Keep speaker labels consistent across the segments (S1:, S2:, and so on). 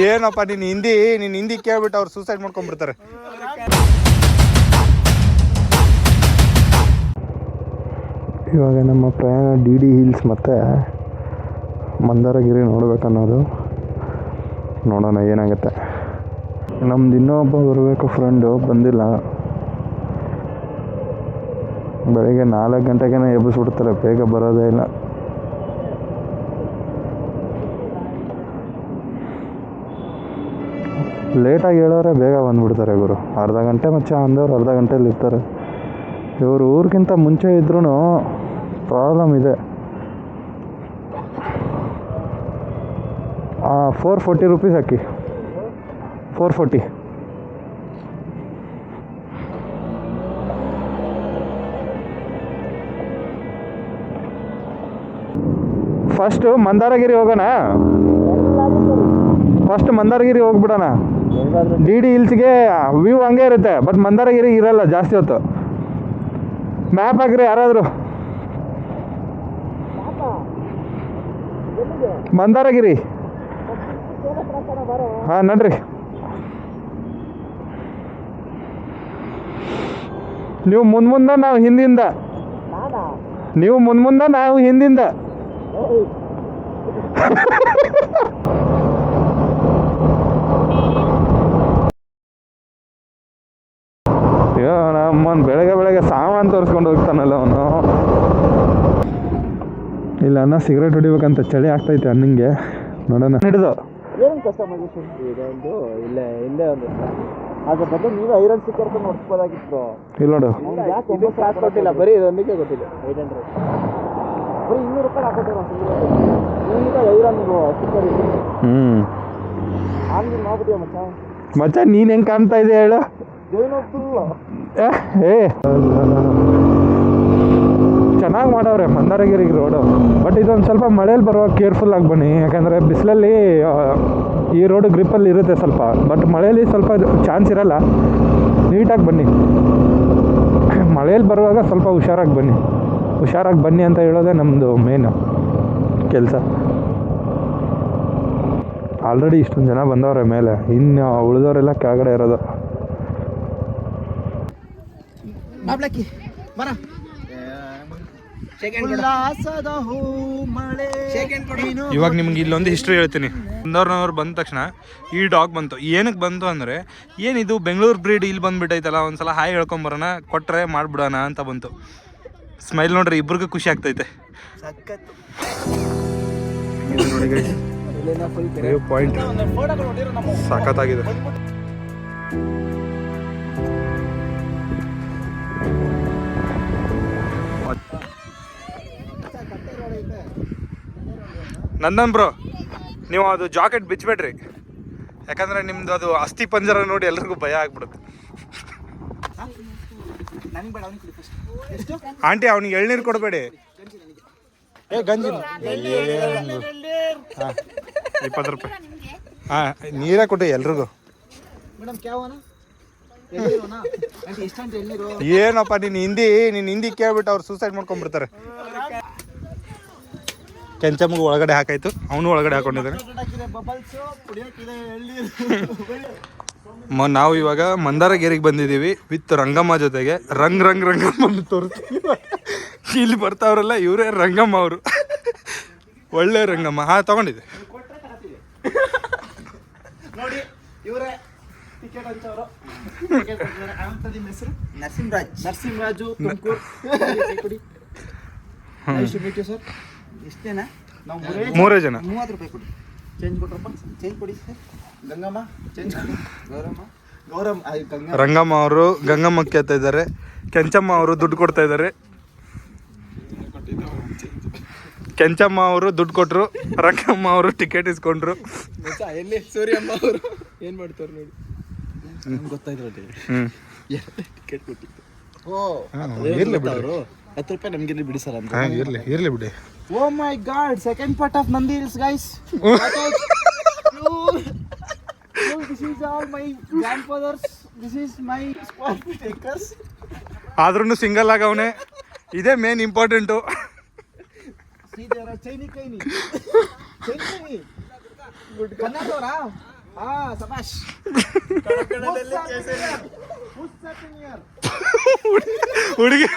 S1: ಏನಪ್ಪ ನೀನು ಹಿಂದಿ ಕೇಳ್ಬಿಟ್ಟು ಅವ್ರು ಸೂಸೈಡ್ ಮಾಡ್ಕೊಂಡ್ಬಿಡ್ತಾರೆ. ಇವಾಗ ನಮ್ಮ ಪ್ರಯಾಣ DD ಹಿಲ್ಸ್ ಮತ್ತು ಮಂದಾರಗಿರಿ ನೋಡ್ಬೇಕನ್ನೋದು. ನೋಡೋಣ ಏನಾಗುತ್ತೆ. ನಮ್ದು ಇನ್ನೊಬ್ಬ ಬರಬೇಕು ಫ್ರೆಂಡು, ಬಂದಿಲ್ಲ. ಬೆಳಿಗ್ಗೆ 4 ಗಂಟೆಗೆ ಎಬ್ಬಿಸ್ಬಿಡ್ತಾರೆ, ಬೇಗ ಬರೋದೇ ಇಲ್ಲ. ಲೇಟಾಗಿ ಹೇಳೋರೆ ಬೇಗ ಬಂದುಬಿಡ್ತಾರೆ ಗುರು. ಅರ್ಧ ಗಂಟೆ ಮಚ್ಚ ಅಂದವ್ರು ಅರ್ಧ ಗಂಟೆಯಲ್ಲಿ ಇರ್ತಾರೆ. ಇವರು ಊರಿಗಿಂತ ಮುಂಚೆ ಇದ್ರೂ ಪ್ರಾಬ್ಲಮ್ ಇದೆ. 440 ರೂಪೀಸ್ ಹಾಕಿ, 440. ಫಸ್ಟು ಮಂದಾರಗಿರಿ ಹೋಗೋಣ. ಫಸ್ಟ್ ಮಂದಾರಗಿರಿ ಹೋಗ್ಬಿಡೋಣ. DD ಹಿಲ್ಸ್ಗೆ ವ್ಯೂ ಹಂಗೆ ಇರುತ್ತೆ, ಬಟ್ ಮಂದಾರಗಿರಿ ಇರಲ್ಲ ಜಾಸ್ತಿ ಹೊತ್ತು. ಮ್ಯಾಪ್ ಹಾಕ್ರಿ ಯಾರಾದರೂ. ಮಂದಾರಗಿರಿ ಹಾಂ ನಡ್ರಿ. ನೀವು ಮುಂದೆ ನಾವು ಹಿಂದಿಂದ, ನೀವು ಮುಂದೆ ನಾವು ಹಿಂದಿಂದ. ಅಯ್ಯೋ ನಮ್ಮನ್ನು ಬೆಳಗ್ಗೆ ಸಾಮಾನು ತೋರಿಸ್ಕೊಂಡು ಹೋಗ್ತಾನಲ್ಲ ಅವನು. ಇಲ್ಲ ಅನ್ನ ಸಿಗರೇಟ್ ಹೊಡಿಬೇಕಂತ ಚಳಿ ಆಗ್ತೈತೆ ಅನ್ನಂಗೆ. ನೋಡೋಣ ಹಿಡಿದು
S2: ಏನು ಕಸ್ಟಮೈಸೇಷನ್ ಇದೆ ಒಂದು ಇಲ್ಲೇ ಹಿಂದೆ ಒಂದು. ಅದ್ರ ಬಗ್ಗೆ ನೀವು ಐರನ್ ಸ್ಟಿಕ್ಕರ್ ನೋಡ್ಬೋದಾಗಿತ್ತು.
S1: ಇಲ್ಲ ನೋಡು,
S2: ಯಾಕೆ 9 ಕಾಸು ಕೊಟ್ಟಿಲ್ಲ, ಬರೀ ಇದೊಂದಕ್ಕೆ ಕೊಟ್ಟಿಲ್ಲ. 800 ಬರೀ 200 ರೂಪಾಯಿ ಹಾಕೊಟ್ಟಿರೋ ಈಗ ಐರನ್ ಸ್ಟಿಕ್ಕರ್ ಇದೆ. ಆನ್ಲೈನ್ ಮಾಡ್ಬಿಟ್ಟಿಯ
S1: ಮಚ್ಚ ನೀನು ಹೆಂಗೆ ಕಾಣ್ತಾ ಇದೆ ಹೇಳು. ಚೆನ್ನಾಗಿ ಮಾಡವ್ರೆ ಮಂದಾರಗಿರಿಗೆ ರೋಡು. ಬಟ್ ಇದೊಂದು ಸ್ವಲ್ಪ ಮಳೇಲಿ ಬರುವಾಗ ಕೇರ್ಫುಲ್ ಆಗಿ ಬನ್ನಿ, ಯಾಕಂದರೆ ಬಿಸಿಲಲ್ಲಿ ಈ ರೋಡು ಗ್ರಿಪ್ಪಲ್ಲಿ ಇರುತ್ತೆ ಸ್ವಲ್ಪ. ಬಟ್ ಮಳೆಯಲ್ಲಿ ಸ್ವಲ್ಪ ಚಾನ್ಸ್ ಇರಲ್ಲ. ನೀಟಾಗಿ ಬನ್ನಿ. ಮಳೇಲಿ ಬರುವಾಗ ಸ್ವಲ್ಪ ಹುಷಾರಾಗಿ ಬನ್ನಿ ಅಂತ ಹೇಳೋದೇ ನಮ್ಮದು ಮೇನು ಕೆಲಸ. ಆಲ್ರೆಡಿ ಇಷ್ಟೊಂದು ಜನ ಬಂದವ್ರೆ ಮೇಲೆ, ಇನ್ನು ಉಳಿದವರೆಲ್ಲ ಕೆಳಗಡೆ ಇರೋದು. ಇವಾಗ ನಿಮ್ಗೆ ಇಲ್ಲೊಂದು ಹಿಸ್ಟ್ರಿ ಹೇಳ್ತೀನಿ. ಬಂದವ್ರನ್ನವ್ರು ಬಂದ ತಕ್ಷಣ ಈ ಡಾಗ್ ಬಂತು. ಏನಕ್ಕೆ ಬಂತು ಅಂದರೆ, ಏನಿದು ಬೆಂಗಳೂರು ಬ್ರೀಡ್ ಇಲ್ಲಿ ಬಂದುಬಿಟ್ಟೈತಲ್ಲ, ಒಂದ್ಸಲ ಹಾಯ್ ಹೇಳ್ಕೊಂಬರೋಣ, ಕೊಟ್ಟರೆ ಮಾಡಿಬಿಡೋಣ ಅಂತ ಬಂತು. ಸ್ಮೈಲ್ ನೋಡ್ರಿ, ಇಬ್ರಿಗೂ ಖುಷಿ ಆಗ್ತೈತೆ. ಪಾಯಿಂಟ್ ಸಖತ್ತಾಗಿದೆ. ನಂದನ್ ಬ್ರೋ, ನೀವು ಅದು ಜಾಕೆಟ್ ಬಿಚ್ಚಬೇಡ್ರಿ, ಯಾಕಂದರೆ ನಿಮ್ದು ಅದು ಅಸ್ಥಿ ಪಂಜರ ನೋಡಿ ಎಲ್ರಿಗೂ ಭಯ ಆಗ್ಬಿಡುತ್ತೆ. ಆಂಟಿ ಅವ್ನಿಗೆ ಎಳ್ನೀರು ಕೊಡಬೇಡಿ. ಗಂಜಿ 20 ರೂಪಾಯಿ. ಹಾಂ, ನೀರೇ ಕೊಟ್ಟು ಎಲ್ರಿಗೂ. ಏನಪ್ಪ ನೀನು ಹಿಂದಿ ಕೇಳ್ಬಿಟ್ಟು ಅವ್ರು ಸೂಸೈಡ್ ಮಾಡ್ಕೊಂಡ್ಬಿಡ್ತಾರೆ. ಕೆಂಚಮ್ಮಗೆ ಒಳಗಡೆ ಹಾಕಾಯ್ತು, ಅವನು ಒಳಗಡೆ ಹಾಕೊಂಡಿದ್ದಾನೆ. ನಾವು ಇವಾಗ ಮಂದಾರಗಿರಿಗೆ ಬಂದಿದ್ದೀವಿ ವಿತ್ ರಂಗಮ್ಮ ಜೊತೆಗೆ. ರಂಗಮ್ಮ ತೋರಿಸ್ತೀವಿ. ಇಲ್ಲಿ ಬರ್ತಾವ್ರಲ್ಲ ಇವರೇ ರಂಗಮ್ಮ ಅವರು, ಒಳ್ಳೆ ರಂಗಮ್ಮ. ಹಾಂ ತಗೊಂಡಿದ್ದೆ
S2: ನೋಡಿ, ಇವರೇ ಟಿಕೆಟ್ ಹಂಚವರು. ನರಸಿಂಹರಾಜು ತುಮಕೂರು. ಸರ್ ಇಷ್ಟೇನಾ? ನಾವು
S1: 3 ಜನ.
S2: 30 ರೂಪಾಯಿ ಕೊಡಿ. ಚೇಂಜ್ ಕೊಟ್ರಪ್ಪ, ಚೇಂಜ್ ಕೊಡಿ ಸರ್. ಗಂಗಮ್ಮ ಚೇಂಜ್ ಕೊಡಿ. ಗೌರಮ್ಮ
S1: ರಂಗಮ್ಮ ಅವರು ಗಂಗಮ್ಮಕ್ಕೆ ಕೇಳ್ತಾ ಇದ್ದಾರೆ. ಕೆಂಚಮ್ಮ ಅವರು ದುಡ್ಡು ಕೊಡ್ತಾ ಇದ್ದಾರೆ. ಕೆಂಚಮ್ಮ ಅವರು ದುಡ್ಡು ಕೊಟ್ಟರು, ರಂಗಮ್ಮ ಅವರು ಟಿಕೆಟ್ ಇಸ್ಕೊಂಡ್ರು.
S2: ಎಲ್ಲಿ ಸೂರ್ಯಮ್ಮ ಅವರು ಏನು ಮಾಡ್ತಾರೆ ನೋಡಿ, ಗೊತ್ತಾಯ್ತು. ಟಿಕೆಟ್ ಕೊಟ್ಟಿದ್ದು.
S1: ಇರ್ಲಿ ಬಿಡಿ,
S2: 10 ರೂಪಾಯಿ ನಮ್ಗೆ ಬಿಡಿ ಸರ್ ಅಂತ.
S1: ಇರ್ಲಿ ಬಿಡಿ.
S2: Oh my god, second part of Nandi hills guys. This is all my grandfathers. This is my squad takers.
S1: ಆದ್ರೂ ಸಿಂಗಲ್ ಆಗವನೆ, ಇದೇ ಮೇನ್ ಇಂಪಾರ್ಟೆಂಟು.
S2: ಚೈನಿ ಕೈನಿ ಕನ್ನಡದವರಾ ಹಾ ಸಬಾಷ್
S1: ಹುಡುಗಿ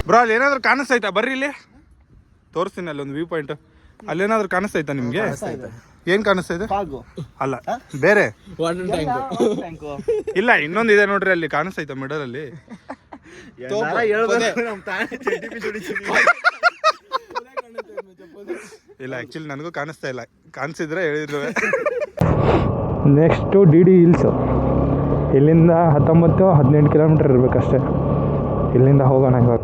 S1: ಬ್ರೋ ಅಲ್ಲಿ ಏನಾದ್ರು ಕಾಣಿಸ್ತೈತಾ ಬರ್ರಿ ಇಲ್ಲಿ ತೋರಿಸ್ತೀನಿ ಅಲ್ಲಿ ಒಂದು ವ್ಯೂ ಪಾಯಿಂಟ್ ಅಲ್ಲೇನಾದ್ರು ಕಾಣಿಸ್ತೈತಾ ನಿಮ್ಗೆ ಏನ್ ಕಾಣಿಸ್ತಾ ಇದೆ ಅಲ್ಲ ಬೇರೆ ಇಲ್ಲ ಇನ್ನೊಂದು ಇದೆ ನೋಡ್ರಿ ಅಲ್ಲಿ ಕಾಣಿಸ್ತೈತ ಮಿಡಲ್ ಅಲ್ಲಿ ಇಲ್ಲ ಆಕ್ಚುಲಿ ನನಗೂ ಕಾಣಿಸ್ತಾ ಇಲ್ಲ ಕಾಣಿಸಿದ್ರೆ ಹೇಳಿದ್ರು ನೆಕ್ಸ್ಟು ಡಿ ಡಿ ಹಿಲ್ಸ್ ಇಲ್ಲಿಂದ 19-18 ಕಿಲೋಮೀಟರ್ ಇರ್ಬೇಕಷ್ಟೇ ಇಲ್ಲಿಂದ ಹೋಗೋಣ ಇವಾಗ